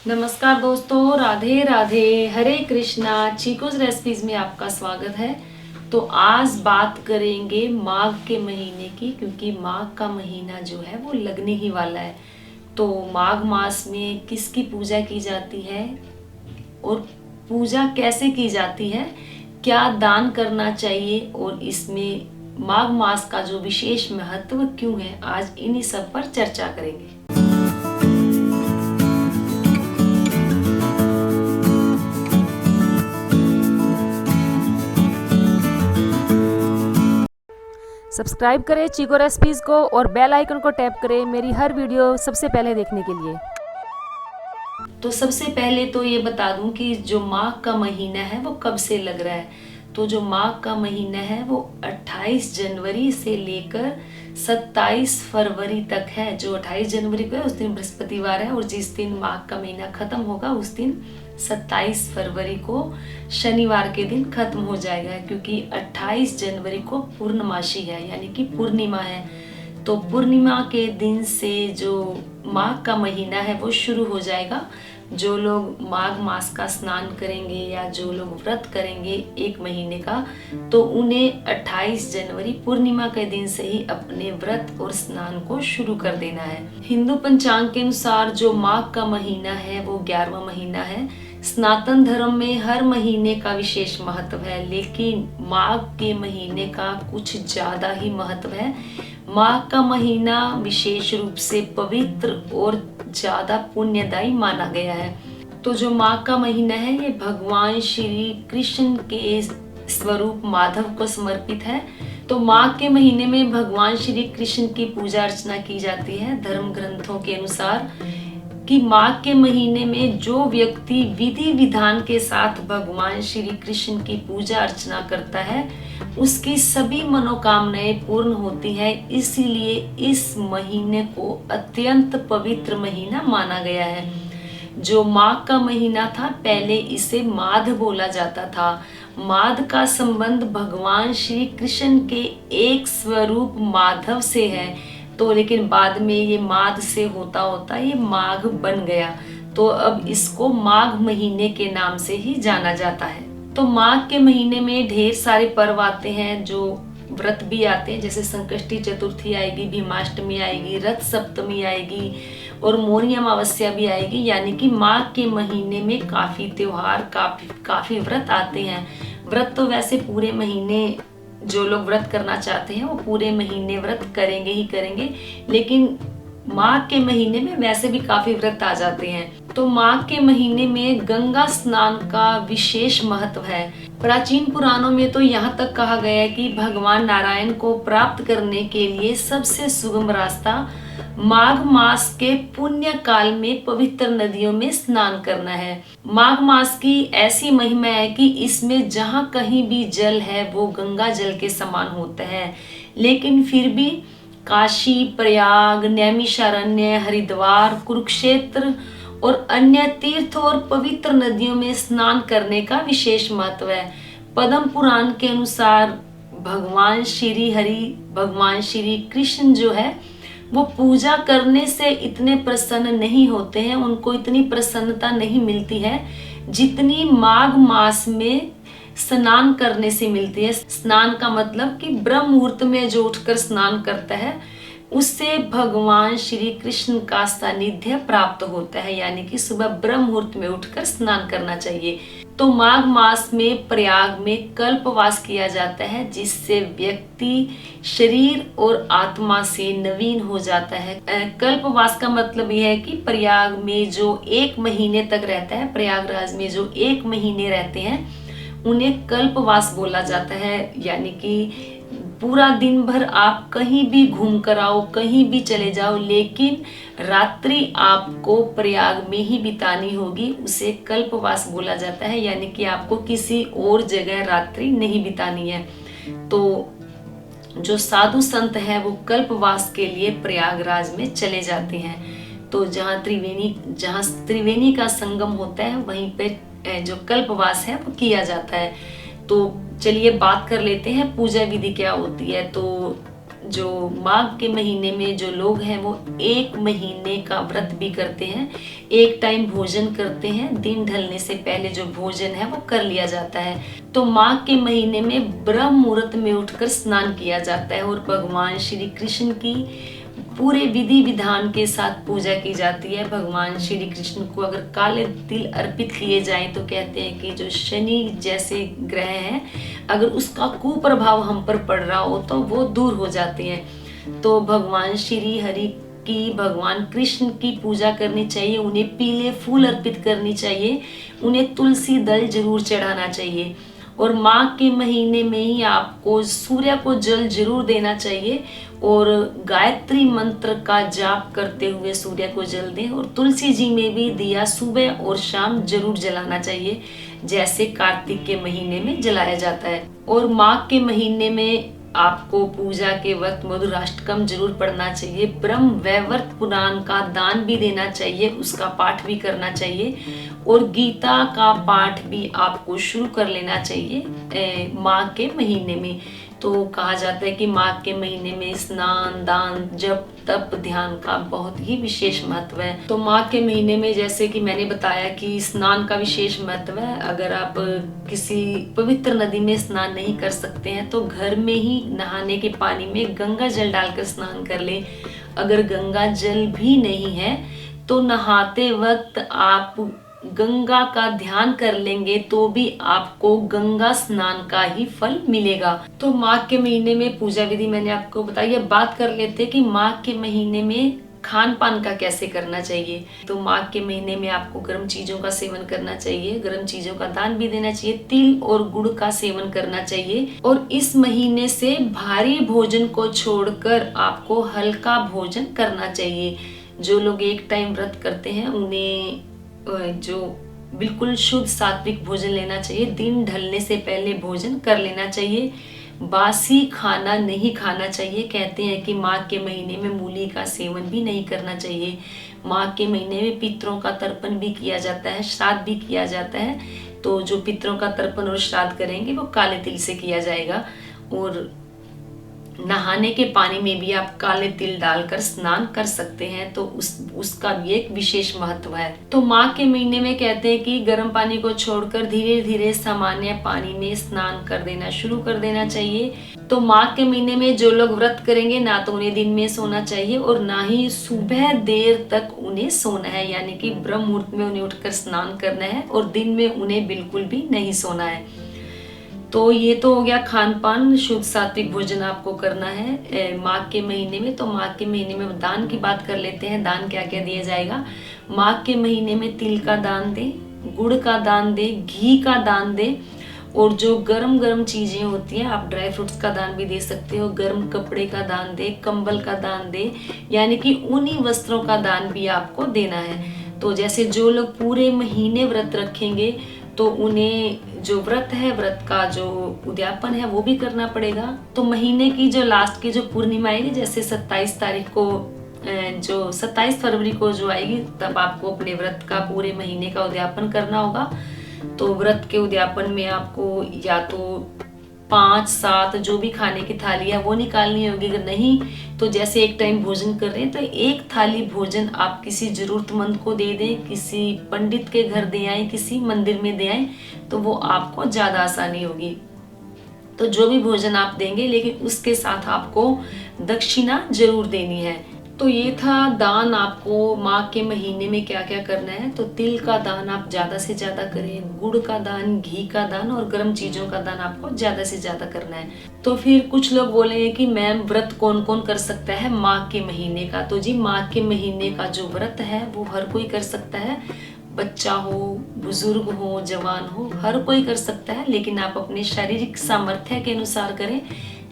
नमस्कार दोस्तों, राधे राधे, हरे कृष्णा। चीकूज रेसिपीज में आपका स्वागत है। तो आज बात करेंगे माघ के महीने की, क्योंकि माघ का महीना जो है वो लगने ही वाला है। तो माघ मास में किसकी पूजा की जाती है और पूजा कैसे की जाती है, क्या दान करना चाहिए और इसमें माघ मास का जो विशेष महत्व क्यों है, आज इन्हीं सब पर चर्चा करेंगे। सब्सक्राइब करें चीको रेसिपीज को और बेल आइकन को टैप करें मेरी हर वीडियो सबसे पहले देखने के लिए। तो सबसे पहले तो ये बता दूं कि जो माघ का महीना है वो कब से लग रहा है। तो जो माघ का महीना है वो 28 जनवरी से लेकर 27 फरवरी तक है। जो 28 जनवरी को है उस दिन बृहस्पतिवार है, और जिस दिन माघ का महीना खत्म होगा उस दिन 27 फरवरी को शनिवार के दिन खत्म हो जाएगा, क्योंकि 28 जनवरी को पूर्णमासी है, यानी कि पूर्णिमा है। तो पूर्णिमा के दिन से जो माघ का महीना है वो शुरू हो जाएगा। जो लोग माघ मास का स्नान करेंगे या जो लोग व्रत करेंगे एक महीने का, तो उन्हें 28 जनवरी पूर्णिमा के दिन से ही अपने व्रत और स्नान को शुरू कर देना है। हिंदू पंचांग के अनुसार जो माघ का महीना है वो 11वां महीना है। सनातन धर्म में हर महीने का विशेष महत्व है, लेकिन माघ के महीने का कुछ ज्यादा ही महत्व है। माघ का महीना विशेष रूप से पवित्र और ज्यादा पुण्यदायी माना गया है। तो जो माघ का महीना है ये भगवान श्री कृष्ण के स्वरूप माधव को समर्पित है। तो माघ के महीने में भगवान श्री कृष्ण की पूजा अर्चना की जाती है। धर्म ग्रंथों के अनुसार कि माघ के महीने में जो व्यक्ति विधि विधान के साथ भगवान श्री कृष्ण की पूजा अर्चना करता है उसकी सभी मनोकामनाएं पूर्ण होती है। इसीलिए इस महीने को अत्यंत पवित्र महीना माना गया है। जो माघ का महीना था पहले इसे माध बोला जाता था। माध का संबंध भगवान श्री कृष्ण के एक स्वरूप माधव से है, तो लेकिन बाद में ये माघ से होता होता ये माघ बन गया। तो अब इसको माघ महीने के नाम से ही जाना जाता है। तो माघ के महीने में ढेर सारे पर्व आते हैं, जो व्रत भी आते हैं, जैसे संकष्टी चतुर्थी आएगी, भीमाष्टमी आएगी, रथ सप्तमी आएगी और मौनी अमावस्या भी आएगी। यानी कि माघ के महीने में काफी त्योहार, काफी व्रत आते हैं। व्रत तो वैसे पूरे महीने जो लोग व्रत करना चाहते हैं वो पूरे महीने व्रत करेंगे ही करेंगे, लेकिन माघ के महीने में वैसे भी काफी व्रत आ जाते हैं। तो माघ के महीने में गंगा स्नान का विशेष महत्व है। प्राचीन पुराणों में तो यहाँ तक कहा गया है कि भगवान नारायण को प्राप्त करने के लिए सबसे सुगम रास्ता माघ मास के पुण्य काल में पवित्र नदियों में स्नान करना है। माघ मास की ऐसी महिमा है कि इसमें जहाँ कहीं भी जल है वो गंगा जल के समान होता है, लेकिन फिर भी काशी, प्रयाग, नैमिषारण्य, हरिद्वार, कुरुक्षेत्र और अन्य तीर्थ और पवित्र नदियों में स्नान करने का विशेष महत्व है। पद्म पुराण के अनुसार भगवान श्री कृष्ण जो है वो पूजा करने से इतने प्रसन्न नहीं होते हैं, उनको इतनी प्रसन्नता नहीं मिलती है जितनी माघ मास में स्नान करने से मिलती है। स्नान का मतलब कि ब्रह्म मुहूर्त में जो उठकर स्नान करता है उससे भगवान श्री कृष्ण का सानिध्य प्राप्त होता है, यानी कि सुबह ब्रह्म मुहूर्त में उठकर स्नान करना चाहिए। तो माघ मास में प्रयाग में कल्पवास किया जाता है, जिससे व्यक्ति शरीर और आत्मा से नवीन हो जाता है। कल्पवास का मतलब यह है कि प्रयाग में जो 1 महीने तक रहता है, प्रयागराज में जो 1 महीने रहते हैं उन्हें कल्पवास बोला जाता है। यानी कि पूरा दिन भर आप कहीं भी घूम कर आओ, कहीं भी चले जाओ, लेकिन रात्रि आपको प्रयाग में ही बितानी होगी, उसे कल्पवास बोला जाता है। यानी कि आपको किसी और जगह रात्रि नहीं बितानी है। तो जो साधु संत है वो कल्पवास के लिए प्रयागराज में चले जाते हैं। तो जहाँ त्रिवेणी का संगम होता है वहीं पे जो कल्पवास है वो किया जाता है। तो चलिए बात कर लेते हैं पूजा विधि क्या होती है। तो जो माघ के महीने में जो लोग हैं वो 1 महीने का व्रत भी करते हैं, एक टाइम भोजन करते हैं, दिन ढलने से पहले जो भोजन है वो कर लिया जाता है। तो माघ के महीने में ब्रह्म मुहूर्त में उठकर स्नान किया जाता है और भगवान श्री कृष्ण की पूरे विधि विधान के साथ पूजा की जाती है। भगवान श्री कृष्ण को अगर काले तिल अर्पित किए जाएं तो कहते हैं कि जो शनि जैसे ग्रह हैं, अगर उसका कुप्रभाव हम पर पड़ रहा हो तो वो दूर हो जाते हैं। तो भगवान श्री हरि की, भगवान कृष्ण की पूजा करनी चाहिए, उन्हें पीले फूल अर्पित करनी चाहिए, उन्हें तुलसी दल जरूर चढ़ाना चाहिए। और माघ के महीने में ही आपको सूर्य को जल जरूर देना चाहिए और गायत्री मंत्र का जाप करते हुए सूर्य को जल दें। और तुलसी जी में भी दिया सुबह और शाम जरूर जलाना चाहिए, जैसे कार्तिक के महीने में जलाया जाता है। और माघ के महीने में आपको पूजा के वक्त मधुराष्टकम जरूर पढ़ना चाहिए, ब्रह्म वैवर्त पुराण का दान भी देना चाहिए, उसका पाठ भी करना चाहिए और गीता का पाठ भी आपको शुरू कर लेना चाहिए माघ के महीने में। तो कहा जाता है कि माघ के महीने में स्नान, दान, जप, तप, ध्यान का बहुत ही विशेष महत्व है। तो माघ के महीने में जैसे कि मैंने बताया कि स्नान का विशेष महत्व है। अगर आप किसी पवित्र नदी में स्नान नहीं कर सकते हैं तो घर में ही नहाने के पानी में गंगा जल डालकर स्नान कर लें। अगर गंगा जल भी नहीं है तो नहाते वक्त आप गंगा का ध्यान कर लेंगे तो भी आपको गंगा स्नान का ही फल मिलेगा। तो माघ के महीने में पूजा विधि मैंने आपको बताई। अब बात कर लेते हैं कि माघ के महीने में खान पान का कैसे करना चाहिए। तो माघ के महीने में आपको गर्म चीजों का सेवन करना चाहिए, गर्म चीजों का दान भी देना चाहिए, तिल और गुड़ का सेवन करना चाहिए। और इस महीने से भारी भोजन को छोड़कर आपको हल्का भोजन करना चाहिए। जो लोग एक टाइम व्रत करते हैं उन्हें जो बिल्कुल शुद्ध सात्विक भोजन लेना चाहिए, दिन ढलने से पहले भोजन कर लेना चाहिए, बासी खाना नहीं खाना चाहिए। कहते हैं कि माघ के महीने में मूली का सेवन भी नहीं करना चाहिए। माघ के महीने में पितरों का तर्पण भी किया जाता है, श्राद्ध भी किया जाता है। तो जो पितरों का तर्पण और श्राद्ध करेंगे वो काले तिल से किया जाएगा। और नहाने के पानी में भी आप काले तिल डालकर स्नान कर सकते हैं, तो उसका भी एक विशेष महत्व है। तो माघ के महीने में कहते हैं कि गर्म पानी को छोड़कर धीरे धीरे सामान्य पानी में स्नान कर देना शुरू कर देना चाहिए। तो माघ के महीने में जो लोग व्रत करेंगे ना तो उन्हें दिन में सोना चाहिए और ना ही सुबह देर तक उन्हें सोना है, यानी कि ब्रह्म मुहूर्त में उन्हें उठकर स्नान करना है और दिन में उन्हें बिल्कुल भी नहीं सोना है। तो ये तो हो गया खान पान, शुद्ध सात्विक भोजन आपको करना है माघ के महीने में। तो माघ के महीने में दान की बात कर लेते हैं। दान क्या क्या दिया जाएगा। माघ के महीने में तिल का दान दे, गुड़ का दान दे, घी का दान दे और जो गर्म गर्म चीजें होती हैं आप ड्राई फ्रूट्स का दान भी दे सकते हो। गर्म कपड़े का दान दे, कंबल का दान दे, यानी कि ऊनी वस्त्रों का दान भी आपको देना है। तो जैसे जो लोग पूरे महीने व्रत रखेंगे तो उन्हें जो व्रत है, व्रत का जो उद्यापन है वो भी करना पड़ेगा। तो महीने की जो लास्ट की जो पूर्णिमा आएगी, जैसे 27 तारीख को, जो 27 फरवरी को जो आएगी, तब आपको अपने व्रत का पूरे महीने का उद्यापन करना होगा। तो व्रत के उद्यापन में आपको या तो 5-7 जो भी खाने की थाली है वो निकालनी होगी। अगर नहीं तो जैसे एक टाइम भोजन कर रहे हैं तो एक थाली भोजन आप किसी जरूरतमंद को दे दें, किसी पंडित के घर दे आए, किसी मंदिर में दे आए, तो वो आपको ज्यादा आसानी होगी। तो जो भी भोजन आप देंगे लेकिन उसके साथ आपको दक्षिणा जरूर देनी है। तो ये था दान आपको माघ के महीने में क्या क्या करना है। तो तिल का दान आप ज्यादा से ज्यादा करें, गुड़ का दान, घी का दान और गर्म चीजों का दान आपको ज्यादा से ज्यादा करना है। तो फिर कुछ लोग बोलेंगे कि मैम व्रत कौन कौन कर सकता है माघ के महीने का। तो जी माघ के महीने का जो व्रत है वो हर कोई कर सकता है, बच्चा हो, बुजुर्ग हो, जवान हो, हर कोई कर सकता है, लेकिन आप अपने शारीरिक सामर्थ्य के अनुसार करें।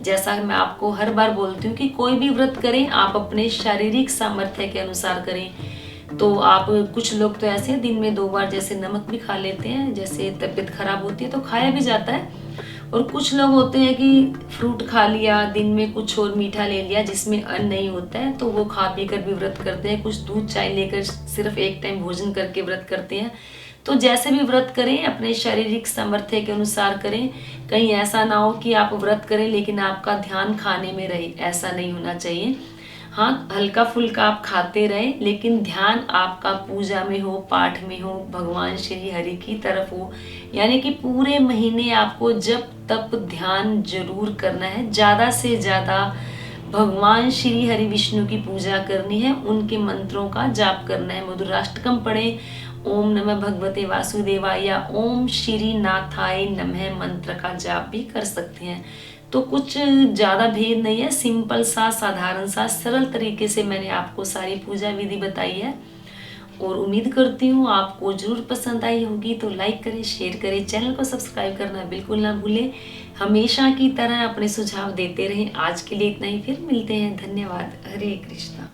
जैसा मैं आपको हर बार बोलती हूँ कि कोई भी व्रत करें आप अपने शारीरिक सामर्थ्य के अनुसार करें। तो आप, कुछ लोग तो ऐसे दिन में 2 बार जैसे नमक भी खा लेते हैं, जैसे तबीयत खराब होती है तो खाया भी जाता है। और कुछ लोग होते हैं कि फ्रूट खा लिया, दिन में कुछ और मीठा ले लिया जिसमें अन्न नहीं होता है, तो वो खा पी कर भी व्रत करते हैं। कुछ दूध चाय लेकर सिर्फ एक टाइम भोजन करके व्रत करते हैं। तो जैसे भी व्रत करें अपने शारीरिक सामर्थ्य के अनुसार करें। कहीं ऐसा ना हो कि आप व्रत करें लेकिन आपका ध्यान खाने में रहे, ऐसा नहीं होना चाहिए। हाँ, हल्का फुल्का आप खाते रहें लेकिन ध्यान आपका पूजा में हो, पाठ में हो, भगवान श्री हरि की तरफ हो। यानी कि पूरे महीने आपको जप तप ध्यान जरूर करना है, ज़्यादा से ज़्यादा भगवान श्री हरि विष्णु की पूजा करनी है, उनके मंत्रों का जाप करना है। मधुराष्टकम पढ़ें, ओम नमः भगवते वासुदेवाय या ओम श्री नाथाय नमः मंत्र का जाप भी कर सकते हैं। तो कुछ ज़्यादा भेद नहीं है, सिंपल सा साधारण सा सरल तरीके से मैंने आपको सारी पूजा विधि बताई है और उम्मीद करती हूँ आपको जरूर पसंद आई होगी। तो लाइक करें, शेयर करें, चैनल को सब्सक्राइब करना बिल्कुल ना भूलें। हमेशा की तरह अपने सुझाव देते रहें। आज के लिए इतना ही, फिर मिलते हैं। धन्यवाद। हरे कृष्णा।